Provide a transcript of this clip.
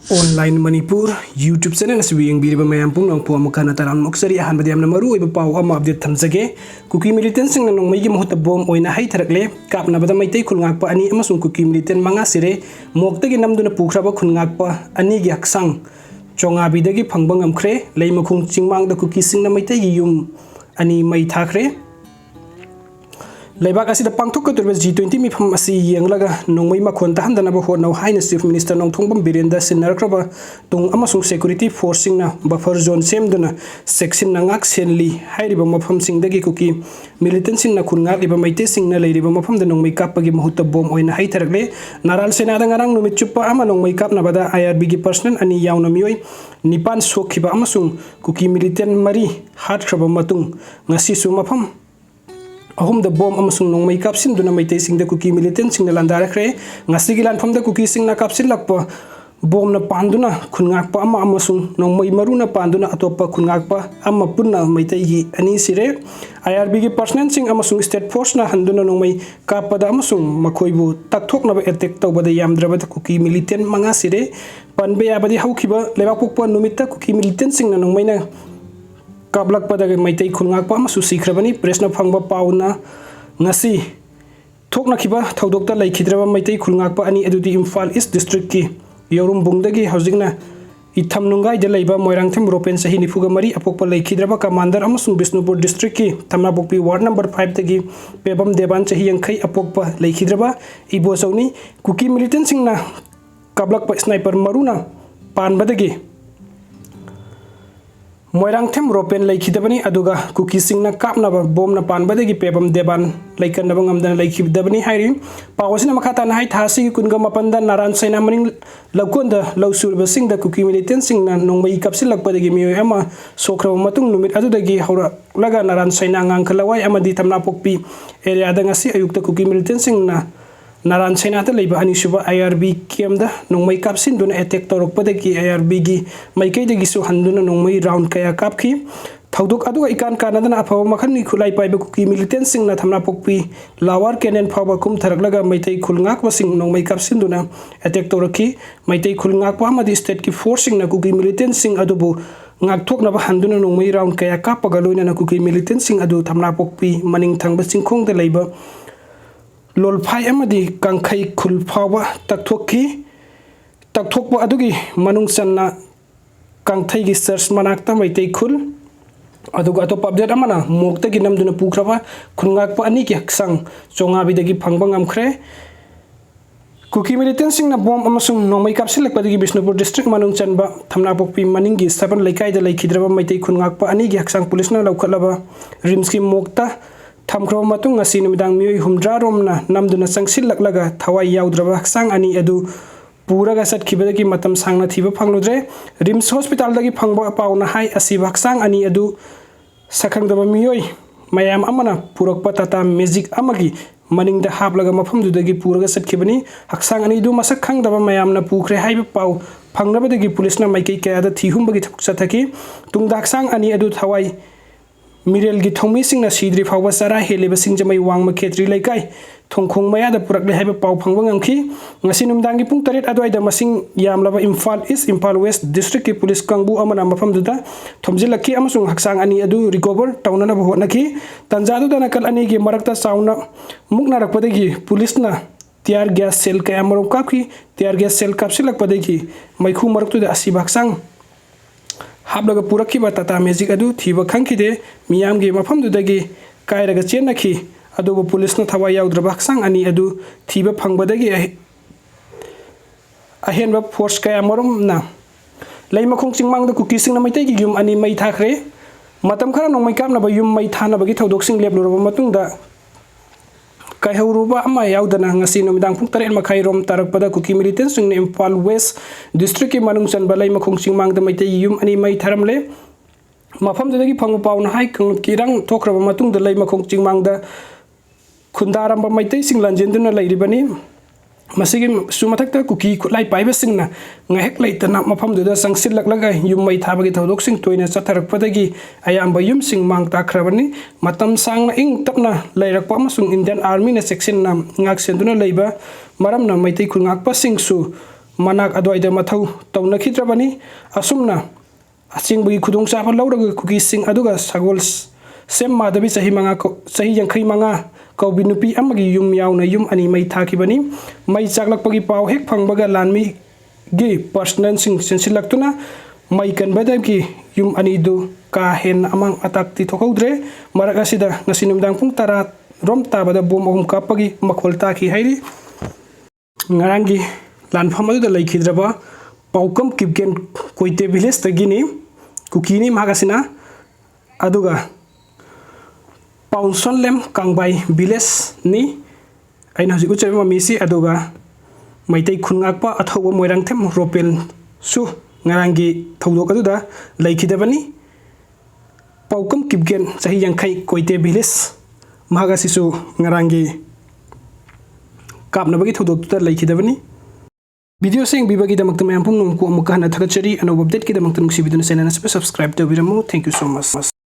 Online Manipur YouTube channel as we biriba mayam pung nong puam kana taran moksari ahan badiam na maru iba pau ama update thamjage kuki militant sing nong mai gi mohta bom oina hai tharakle kap na bada maitai khulngak pa ani amasung kuki militant manga sire mokta gi namduna pukraba khulngak pa ani gi haksang chonga bidagi phangbang amkhre leimakhung chingmang da kuki sing na maitai gi yum ani mai thakre Leibak asida pangthok ka turbe G20 mi pham asi yenglaga nongmai makhon ta handana ba honau haina chief minister nongthongbam birenda sinarkraba tung amasung security forcing na buffer zone semduna section na ngak senli hairiba mapham singdagi kuki militant sing na khungak iba maite sing na leiriba mapham da nongmai kapagi mahuta bom oina hai tharakle naral sena da ngarang numit chupa ama nongmai kap na bada IRB gi person ani yauna mioi nipan sokhiba amasung kuki militant mari hat khraba matung ngasi su mapham ahum the bomb amasung nongmai kapsin duna maitai sing da kuki militant sing na landara khre ngasi gilan pham da kuki sing na kapsil lakpa bom na panduna khungak pa ama amasung nongmai maruna panduna atopa khungak pa ama punna maitai gi ani sire IRB gi personnel sing amasung state force na handuna nongmai kapada amasung makhoibu takthok na ba attack tawbada yamdraba da kuki militant manga sire panbe abadi haukhiba lebak pokpa numita kuki militant sing na nongmai na kablak pada maitai khulngak pa masu sikrabani presna phangba pauna ngasi thokna khiba thodokta laikhidraba maitai khulngak pa ani adudi Imphal East district ki yorum bungdagi hojingna itham nungai de leiba moirangthem ropen sahi nifuga mari apokpa laikhidraba commander amasung Bisnupur district ki thamnabokpi ward number 5 tagi pebam deban sahi yangkhai apokpa laikhidraba ibo sauni kuki militant singna kablak pa sniper maruna panbadagi Moirangthem ropen laikhidabani aduga kuki singna kapna bom na panbadagi pebam deban laikannaba ngamdana laikhidabani hairi pawasina makhata na hai thasi kunga mapanda naran saina maning laukonda lausurba singda kuki militant singna nongmai kapsil lakpadagi mioi ama sokraba matung numit adudagi haura laga naran saina ngangkhalawai amadi thamna pokpi area da ngasi ayukta kuki militant singna naran saina ta leiba ani suba IRB kemda nongmai kapsin duna attack torokpadagi IRB gi maikai dagi su handuna nongmai round kaya kapki thodok aduga ikan kanadana afawa makhani khulai paiba kuki militant singna thamna pokpi lawar kenen phawa kum tharaklaga maitai khulngak wasing nongmai kapsin duna attack toraki maitai khulngak pa madi state ki forcing na kuki militant sing adubu ngak thokna ba handuna nongmai round kaya kapaga loina na kuki militant sing adu thamna pokpi maning thangba singkhong da leiba lolphai amadi kangkhai khulphawa takthokpa adugi manung channa kangthai gi search manakta maitai khul aduga to update amana mokta gi namduna pukhraba khungak pa ani ki haksang chonga bidagi phangbang amkhre kuki militant sing na bom amasung nongmai kapsil lakpadagi Bisnupur district manung chanba thamna pokpi maningi saban laikai da laikhidraba maitai khungak pa ani gi haksang police na laukhalaba rims ki mokta thamkhraba matung ngasi numidang mioi humdra romna namduna sangsil laklaga thawai yaudraba haksang ani adu puraga satkibadagi matam sangna thiba phangludre rims hospital dagi phangba pauna hai asiba haksang ani adu sakhangdaba mioi mayam amana purakpa tata magic amagi maning da haplaga mafam dudagi puraga satkibani haksang ani du masak khangdaba mayamna pukre haiba pau phangnabadagi police na maikai kaya da thihumbagi thak sathaki tungda haksang ani adu thawai Mirel gi thongmi singna sidri phawba sara heleba singjamai wangma khetri laikai thongkhong maya da purakle haiba pau phangba ngangki ngasi numdangi pung 8 adwai da masing yamlaba Imphal East Imphal West district ki police kangbu amana mafam duda thomjilakhi amasung haksang ani adu recover taunana ba honaki tanjadu da nakal ani gi marakta sauna mukna rakpadagi police na tiar gas cell kaya marom kapki tiar gas cell kapsilak padagi maikhu maraktu da asiba haksang hablaga purakhiba tata magic adu thiba khangkhide miyam gi mafam dudagi kairaga chenakhi adubu police na thawa yaudraba haksang ani adu thiba phangbadagi ahenba force kaya morom na leimakhong chingmang da kuki sing na maitai gi yum ani mai thakre matam khara nongmai kapna ba yum mai thana bagi thodok sing lebluraba matung da Kaihauruba ama yaudana ngasi numidang pung 8 makhai rom tarakpada kuki militant sing Imphal West district ki manung chan balai makhong singmang da maitai yum ani mai tharamle mafam dagi phangpa pauna hai kang kirang thokraba matung da lai makhong singmang da khundaram ba maitai sing lanjenduna lairibani masigi sumathakta kuki khulai paiba singna ngahek laitana mafam da sangsil laklaga yum mai thabagi thodok sing toina chatharakpadagi ayamba yum sing mang takhrabani matam sangna ing tapna lairakpa amasung Indian Army na section na ngak senduna leiba maramna maitai khulngakpa sing su manak adwaida mathau tawnakhidravani asumna achingbugi khudongchaba lawraga kukising aduga sagol sem madabi sahi yankhai manga kaubi nupi amagi yum yauna yum ani mai thakibani mai chaklakpagi paw hek phangbaga lanmi gi personal sing sensilaktuna mai kanbada gi yum ani du ka hen amang atak ti thokaudre maraga sida ngasinumdang pung tara rom tabada bom ogum kapagi makhol taki hairi ngarangi lanpham adu laikhidraba paukam kipken koite village tagini kukini magasina aduga paunson lem kangbai village ni aina hujik uchabe mamisi aduga maitai khungakpa athoba moirang them ropel su ngarangi thodok aduda laikhidabani paukam kipken sahi yankhai koite village mahagasisu ngarangi kapnabagi thodok tuda laikhidabani video sing bibagi damak tamam pum num ko amukah na thakachari ano update ki damak tanuk si video na channel na subscribe to biramu thank you so much